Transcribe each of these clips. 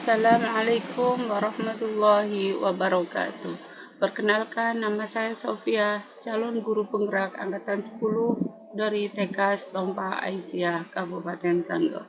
Assalamualaikum warahmatullahi wabarakatuh. Perkenalkan, nama saya Sofia, calon guru penggerak angkatan 10 dari TK Setompa Aisyah, Kabupaten Sanggau.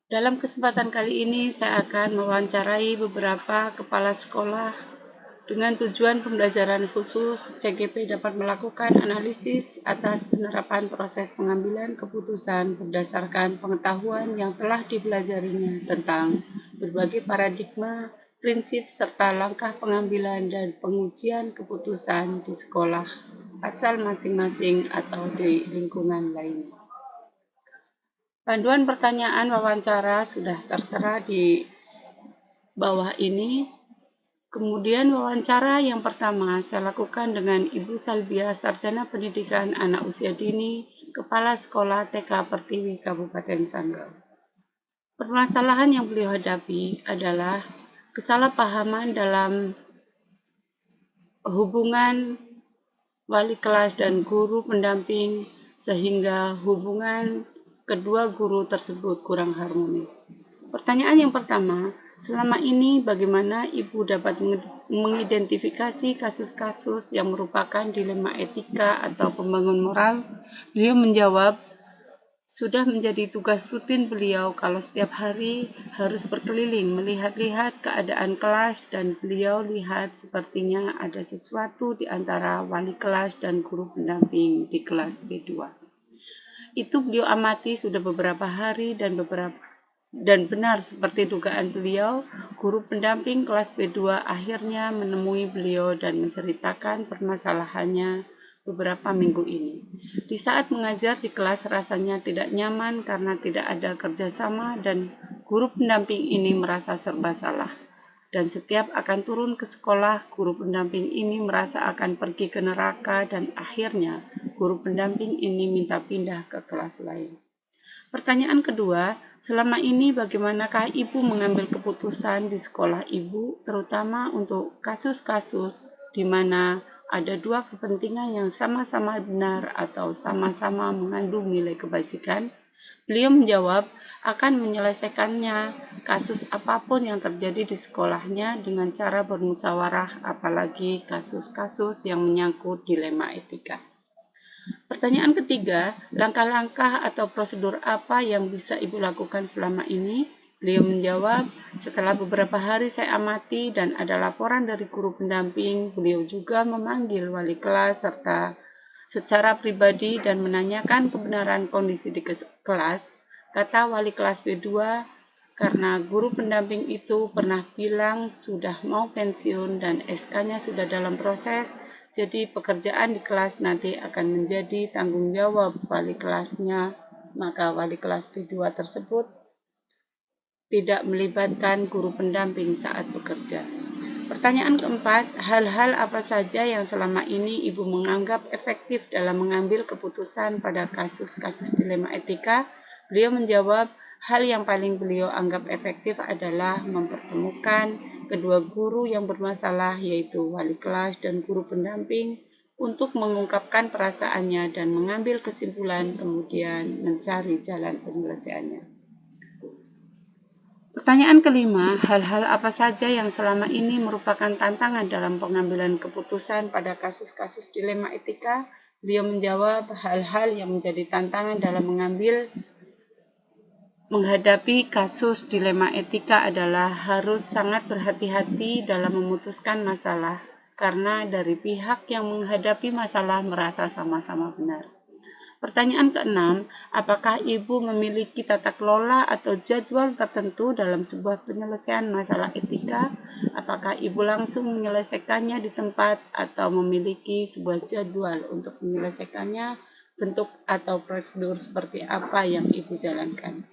Dalam kesempatan kali ini, saya akan mewawancarai beberapa kepala sekolah dengan tujuan pembelajaran khusus. CGP dapat melakukan analisis atas penerapan proses pengambilan keputusan berdasarkan pengetahuan yang telah dipelajarinya tentang berbagai paradigma, prinsip, serta langkah pengambilan dan pengujian keputusan di sekolah asal masing-masing atau di lingkungan lainnya. Panduan pertanyaan wawancara sudah tertera di bawah ini. Kemudian wawancara yang pertama saya lakukan dengan Ibu Salbia, Sarjana Pendidikan Anak Usia Dini, Kepala Sekolah TK Pertiwi, Kabupaten Sanggau. Permasalahan yang beliau hadapi adalah kesalahpahaman dalam hubungan wali kelas dan guru pendamping sehingga hubungan kedua guru tersebut kurang harmonis. Pertanyaan yang pertama, selama ini bagaimana Ibu dapat mengidentifikasi kasus-kasus yang merupakan dilema etika atau pembangun moral? Beliau menjawab, sudah menjadi tugas rutin beliau kalau setiap hari harus berkeliling melihat-lihat keadaan kelas dan beliau lihat sepertinya ada sesuatu di antara wali kelas dan guru pendamping di kelas B2. Itu beliau amati sudah beberapa hari dan benar seperti dugaan beliau, guru pendamping kelas B2 akhirnya menemui beliau dan menceritakan permasalahannya beberapa minggu ini. Di saat mengajar di kelas rasanya tidak nyaman karena tidak ada kerjasama dan guru pendamping ini merasa serba salah. Dan setiap akan turun ke sekolah, guru pendamping ini merasa akan pergi ke neraka dan akhirnya guru pendamping ini minta pindah ke kelas lain. Pertanyaan kedua, selama ini bagaimanakah Ibu mengambil keputusan di sekolah Ibu, terutama untuk kasus-kasus di mana ada dua kepentingan yang sama-sama benar atau sama-sama mengandung nilai kebajikan? Beliau menjawab, akan menyelesaikannya kasus apapun yang terjadi di sekolahnya dengan cara bermusyawarah, apalagi kasus-kasus yang menyangkut dilema etika. Pertanyaan ketiga, langkah-langkah atau prosedur apa yang bisa Ibu lakukan selama ini? Beliau menjawab, setelah beberapa hari saya amati dan ada laporan dari guru pendamping, beliau juga memanggil wali kelas serta secara pribadi dan menanyakan kebenaran kondisi di kelas. Kata wali kelas B2, karena guru pendamping itu pernah bilang sudah mau pensiun dan SK-nya sudah dalam proses, jadi pekerjaan di kelas nanti akan menjadi tanggung jawab wali kelasnya, maka wali kelas B2 tersebut tidak melibatkan guru pendamping saat bekerja. Pertanyaan keempat, hal-hal apa saja yang selama ini Ibu menganggap efektif dalam mengambil keputusan pada kasus-kasus dilema etika? Beliau menjawab, hal yang paling beliau anggap efektif adalah mempertemukan kedua guru yang bermasalah, yaitu wali kelas dan guru pendamping, untuk mengungkapkan perasaannya dan mengambil kesimpulan, kemudian mencari jalan penyelesaiannya. Pertanyaan kelima, hal-hal apa saja yang selama ini merupakan tantangan dalam pengambilan keputusan pada kasus-kasus dilema etika? Beliau menjawab, hal-hal yang menjadi tantangan dalam menghadapi kasus dilema etika adalah harus sangat berhati-hati dalam memutuskan masalah, karena dari pihak yang menghadapi masalah merasa sama-sama benar. Pertanyaan keenam, apakah Ibu memiliki tata kelola atau jadwal tertentu dalam sebuah penyelesaian masalah etika? Apakah Ibu langsung menyelesaikannya di tempat atau memiliki sebuah jadwal untuk menyelesaikannya? Bentuk atau prosedur seperti apa yang Ibu jalankan?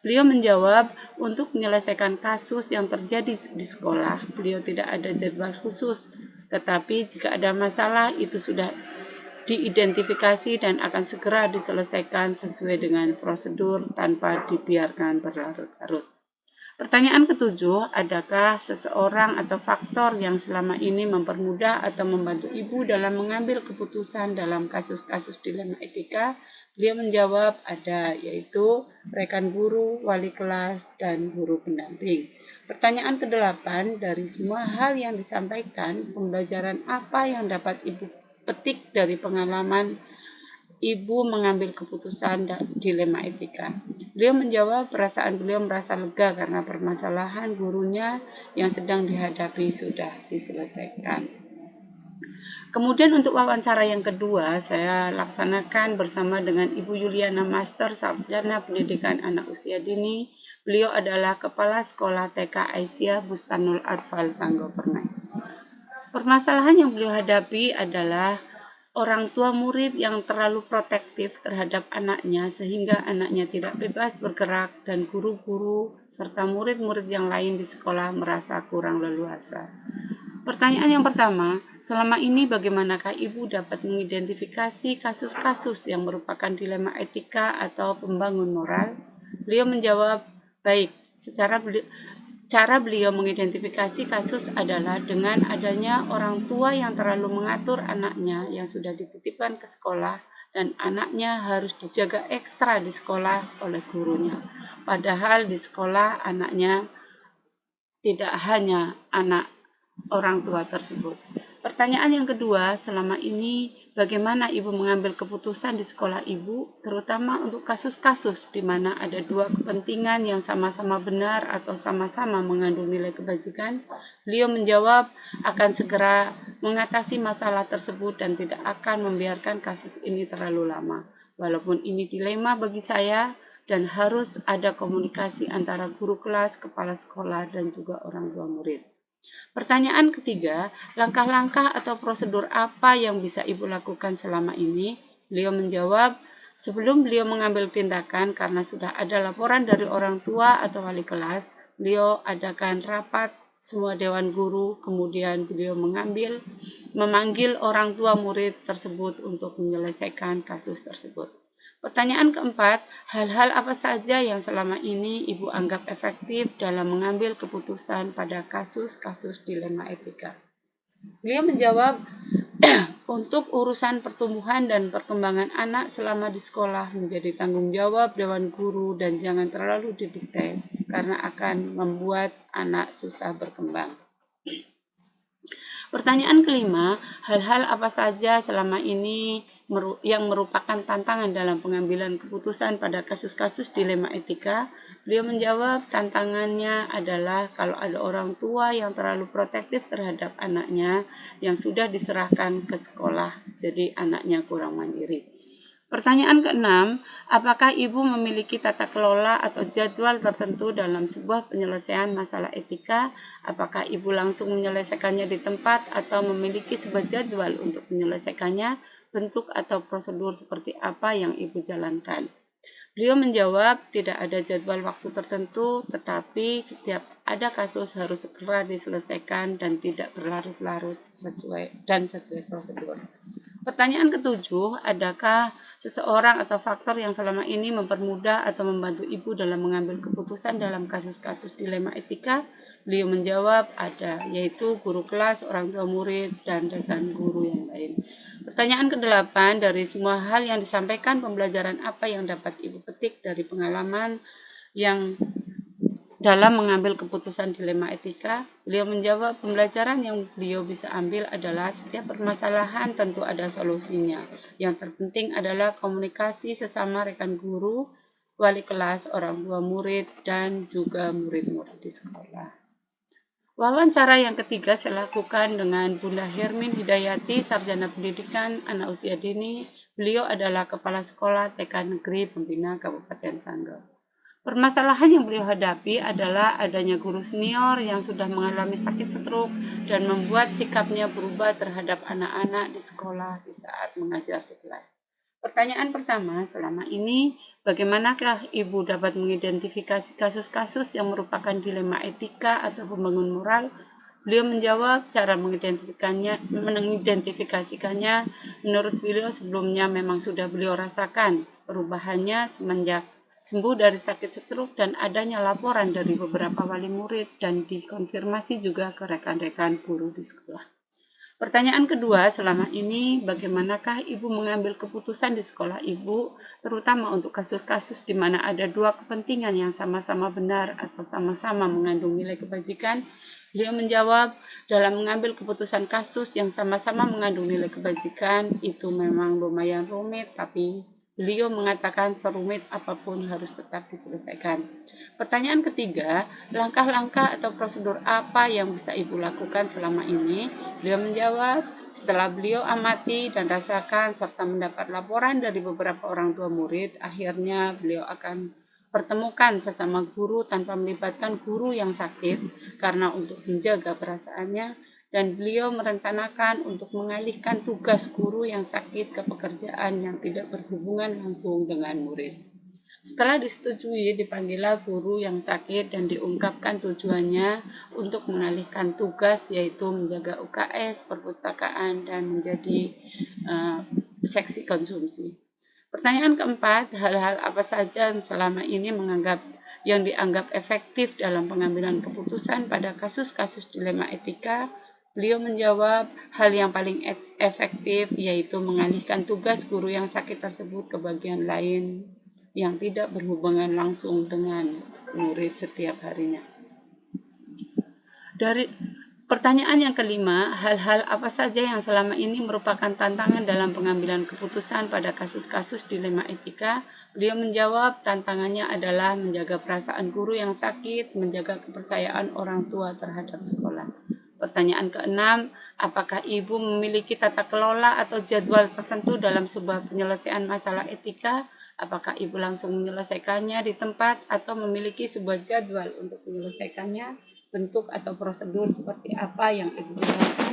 Beliau menjawab, untuk menyelesaikan kasus yang terjadi di sekolah, beliau tidak ada jadwal khusus, tetapi jika ada masalah itu sudah diidentifikasi dan akan segera diselesaikan sesuai dengan prosedur tanpa dibiarkan berlarut-larut. Pertanyaan ketujuh, adakah seseorang atau faktor yang selama ini mempermudah atau membantu Ibu dalam mengambil keputusan dalam kasus-kasus dilema etika? Beliau menjawab ada, yaitu rekan guru, wali kelas, dan guru pendamping. Pertanyaan kedelapan, dari semua hal yang disampaikan, pembelajaran apa yang dapat Ibu petik dari pengalaman Ibu mengambil keputusan dilema etika? Beliau menjawab, perasaan beliau merasa lega karena permasalahan gurunya yang sedang dihadapi sudah diselesaikan. Kemudian untuk wawancara yang kedua, saya laksanakan bersama dengan Ibu Yuliana Master, Sarjana Pendidikan Anak Usia Dini. Beliau adalah Kepala Sekolah TK Aisyah Bustanul Arfal Sanggopernai. Permasalahan yang beliau hadapi adalah orang tua murid yang terlalu protektif terhadap anaknya sehingga anaknya tidak bebas bergerak dan guru-guru serta murid-murid yang lain di sekolah merasa kurang leluasa. Pertanyaan yang pertama, selama ini bagaimanakah Ibu dapat mengidentifikasi kasus-kasus yang merupakan dilema etika atau pembangun moral? Beliau menjawab, baik, Cara beliau mengidentifikasi kasus adalah dengan adanya orang tua yang terlalu mengatur anaknya yang sudah dititipkan ke sekolah dan anaknya harus dijaga ekstra di sekolah oleh gurunya. Padahal di sekolah anaknya tidak hanya anak orang tua tersebut. Pertanyaan yang kedua, selama ini bagaimana Ibu mengambil keputusan di sekolah Ibu, terutama untuk kasus-kasus di mana ada dua kepentingan yang sama-sama benar atau sama-sama mengandung nilai kebajikan? Beliau menjawab akan segera mengatasi masalah tersebut dan tidak akan membiarkan kasus ini terlalu lama. Walaupun ini dilema bagi saya dan harus ada komunikasi antara guru kelas, kepala sekolah, dan juga orang tua murid. Pertanyaan ketiga, langkah-langkah atau prosedur apa yang bisa Ibu lakukan selama ini? Beliau menjawab, sebelum beliau mengambil tindakan karena sudah ada laporan dari orang tua atau wali kelas, beliau adakan rapat semua dewan guru, kemudian beliau memanggil orang tua murid tersebut untuk menyelesaikan kasus tersebut. Pertanyaan keempat, hal-hal apa saja yang selama ini Ibu anggap efektif dalam mengambil keputusan pada kasus-kasus dilema etika? Beliau menjawab, untuk urusan pertumbuhan dan perkembangan anak selama di sekolah menjadi tanggung jawab dewan guru dan jangan terlalu didikte karena akan membuat anak susah berkembang. Pertanyaan kelima, hal-hal apa saja selama ini yang merupakan tantangan dalam pengambilan keputusan pada kasus-kasus dilema etika? Beliau menjawab, tantangannya adalah kalau ada orang tua yang terlalu protektif terhadap anaknya yang sudah diserahkan ke sekolah, jadi anaknya kurang mandiri. Pertanyaan keenam, apakah Ibu memiliki tata kelola atau jadwal tertentu dalam sebuah penyelesaian masalah etika? Apakah Ibu langsung menyelesaikannya di tempat atau memiliki sebuah jadwal untuk menyelesaikannya? Bentuk atau prosedur seperti apa yang Ibu jalankan? Beliau menjawab, tidak ada jadwal waktu tertentu, tetapi setiap ada kasus harus segera diselesaikan dan tidak berlarut-larut sesuai prosedur. Pertanyaan ketujuh, adakah seseorang atau faktor yang selama ini mempermudah atau membantu Ibu dalam mengambil keputusan dalam kasus-kasus dilema etika? Beliau menjawab, ada, yaitu guru kelas, orang tua murid, dan rekan guru yang lain. Pertanyaan ke-8, dari semua hal yang disampaikan, pembelajaran apa yang dapat Ibu petik dari pengalaman yang dalam mengambil keputusan dilema etika? Beliau menjawab, pembelajaran yang beliau bisa ambil adalah setiap permasalahan tentu ada solusinya. Yang terpenting adalah komunikasi sesama rekan guru, wali kelas, orang tua murid, dan juga murid-murid di sekolah. Wawancara yang ketiga saya lakukan dengan Bunda Hermin Hidayati, Sarjana Pendidikan Anak Usia Dini. Beliau adalah Kepala Sekolah TK Negeri Pembina Kabupaten Sanggau. Permasalahan yang beliau hadapi adalah adanya guru senior yang sudah mengalami sakit stroke dan membuat sikapnya berubah terhadap anak-anak di sekolah di saat mengajar di kelas. Pertanyaan pertama, selama ini bagaimanakah Ibu dapat mengidentifikasi kasus-kasus yang merupakan dilema etika atau pembangun moral? Beliau menjawab, cara mengidentifikasikannya menurut beliau sebelumnya memang sudah beliau rasakan perubahannya semenjak sembuh dari sakit stroke dan adanya laporan dari beberapa wali murid dan dikonfirmasi juga ke rekan-rekan guru di sekolah. Pertanyaan kedua, selama ini bagaimanakah Ibu mengambil keputusan di sekolah Ibu, terutama untuk kasus-kasus di mana ada dua kepentingan yang sama-sama benar atau sama-sama mengandung nilai kebajikan? Beliau menjawab, dalam mengambil keputusan kasus yang sama-sama mengandung nilai kebajikan, itu memang lumayan rumit, tapi beliau mengatakan serumit apapun harus tetap diselesaikan. Pertanyaan ketiga, langkah-langkah atau prosedur apa yang bisa Ibu lakukan selama ini? Beliau menjawab, setelah beliau amati dan rasakan serta mendapat laporan dari beberapa orang tua murid, akhirnya beliau akan pertemukan sesama guru tanpa melibatkan guru yang sakit karena untuk menjaga perasaannya, dan beliau merencanakan untuk mengalihkan tugas guru yang sakit ke pekerjaan yang tidak berhubungan langsung dengan murid. Setelah disetujui, dipanggillah guru yang sakit dan diungkapkan tujuannya untuk mengalihkan tugas, yaitu menjaga UKS, perpustakaan, dan menjadi seksi konsumsi. Pertanyaan keempat, hal-hal apa saja selama ini yang dianggap efektif dalam pengambilan keputusan pada kasus-kasus dilema etika? Beliau menjawab, hal yang paling efektif yaitu mengalihkan tugas guru yang sakit tersebut ke bagian lain yang tidak berhubungan langsung dengan murid setiap harinya. Dari pertanyaan yang kelima, hal-hal apa saja yang selama ini merupakan tantangan dalam pengambilan keputusan pada kasus-kasus dilema etika? Beliau menjawab, tantangannya adalah menjaga perasaan guru yang sakit, menjaga kepercayaan orang tua terhadap sekolah. Pertanyaan keenam, apakah Ibu memiliki tata kelola atau jadwal tertentu dalam sebuah penyelesaian masalah etika? Apakah Ibu langsung menyelesaikannya di tempat atau memiliki sebuah jadwal untuk menyelesaikannya? Bentuk atau prosedur seperti apa yang Ibu gunakan?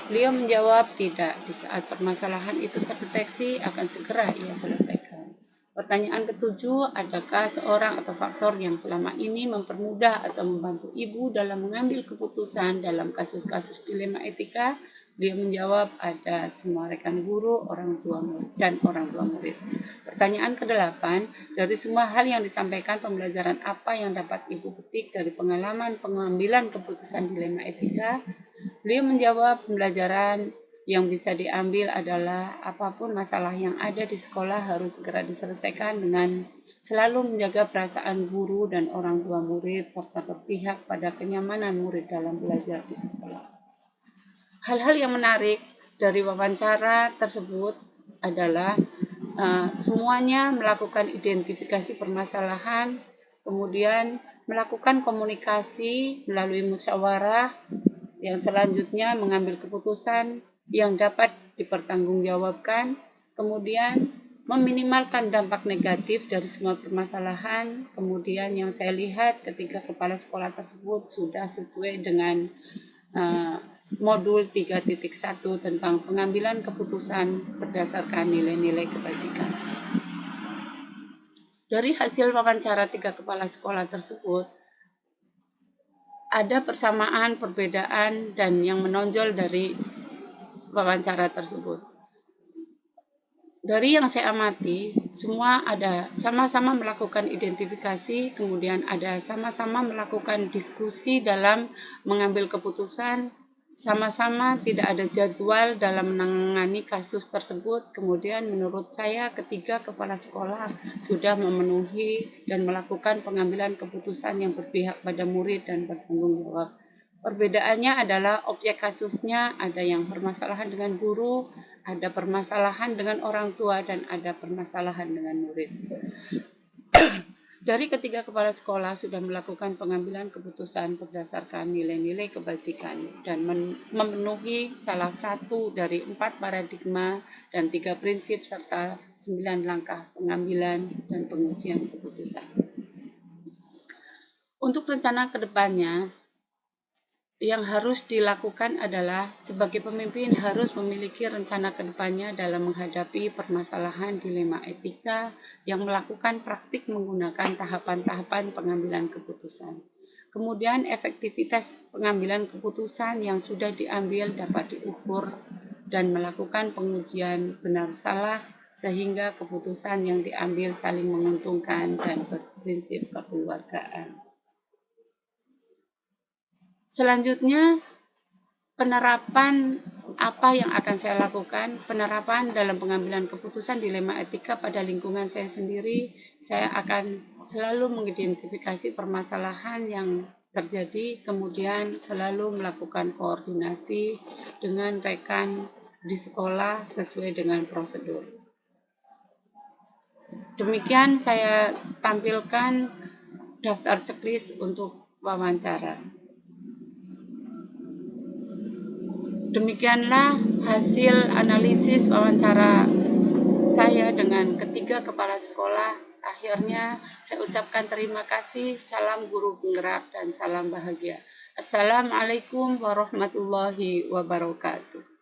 Beliau menjawab, tidak. Di saat permasalahan itu terdeteksi, akan segera ia selesaikan. Pertanyaan ketujuh, adakah seorang atau faktor yang selama ini mempermudah atau membantu Ibu dalam mengambil keputusan dalam kasus-kasus dilema etika? Beliau menjawab, ada semua rekan guru, orang tua murid, dan orang tua murid. Pertanyaan ke-8, dari semua hal yang disampaikan, pembelajaran apa yang dapat Ibu petik dari pengalaman pengambilan keputusan dilema etika? Beliau menjawab, pembelajaran yang bisa diambil adalah apapun masalah yang ada di sekolah harus segera diselesaikan dengan selalu menjaga perasaan guru dan orang tua murid serta berpihak pada kenyamanan murid dalam belajar di sekolah. Hal-hal yang menarik dari wawancara tersebut adalah semuanya melakukan identifikasi permasalahan, kemudian melakukan komunikasi melalui musyawarah, yang selanjutnya mengambil keputusan yang dapat dipertanggungjawabkan, kemudian meminimalkan dampak negatif dari semua permasalahan. Kemudian yang saya lihat ketika kepala sekolah tersebut sudah sesuai dengan modul 3.1 tentang pengambilan keputusan berdasarkan nilai-nilai kebajikan. Dari hasil wawancara 3 kepala sekolah tersebut, ada persamaan, perbedaan, dan yang menonjol dari wawancara tersebut. Dari yang saya amati, semua ada sama-sama melakukan identifikasi, kemudian ada sama-sama melakukan diskusi dalam mengambil keputusan, sama-sama tidak ada jadwal dalam menangani kasus tersebut. Kemudian menurut saya ketiga kepala sekolah sudah memenuhi dan melakukan pengambilan keputusan yang berpihak pada murid dan bertanggung jawab. Perbedaannya adalah objek kasusnya, ada yang permasalahan dengan guru, ada permasalahan dengan orang tua, dan ada permasalahan dengan murid. Dari ketiga kepala sekolah sudah melakukan pengambilan keputusan berdasarkan nilai-nilai kebajikan dan memenuhi salah satu dari 4 paradigma dan 3 prinsip serta 9 langkah pengambilan dan pengujian keputusan. Untuk rencana ke depannya, yang harus dilakukan adalah sebagai pemimpin harus memiliki rencana ke depannya dalam menghadapi permasalahan dilema etika yang melakukan praktik menggunakan tahapan-tahapan pengambilan keputusan. Kemudian efektivitas pengambilan keputusan yang sudah diambil dapat diukur dan melakukan pengujian benar salah sehingga keputusan yang diambil saling menguntungkan dan berprinsip kekeluargaan. Selanjutnya, penerapan apa yang akan saya lakukan, penerapan dalam pengambilan keputusan dilema etika pada lingkungan saya sendiri. Saya akan selalu mengidentifikasi permasalahan yang terjadi, kemudian selalu melakukan koordinasi dengan rekan di sekolah sesuai dengan prosedur. Demikian saya tampilkan daftar checklist untuk wawancara. Demikianlah hasil analisis wawancara saya dengan ketiga kepala sekolah. Akhirnya saya ucapkan terima kasih, salam guru penggerak dan salam bahagia. Assalamualaikum warahmatullahi wabarakatuh.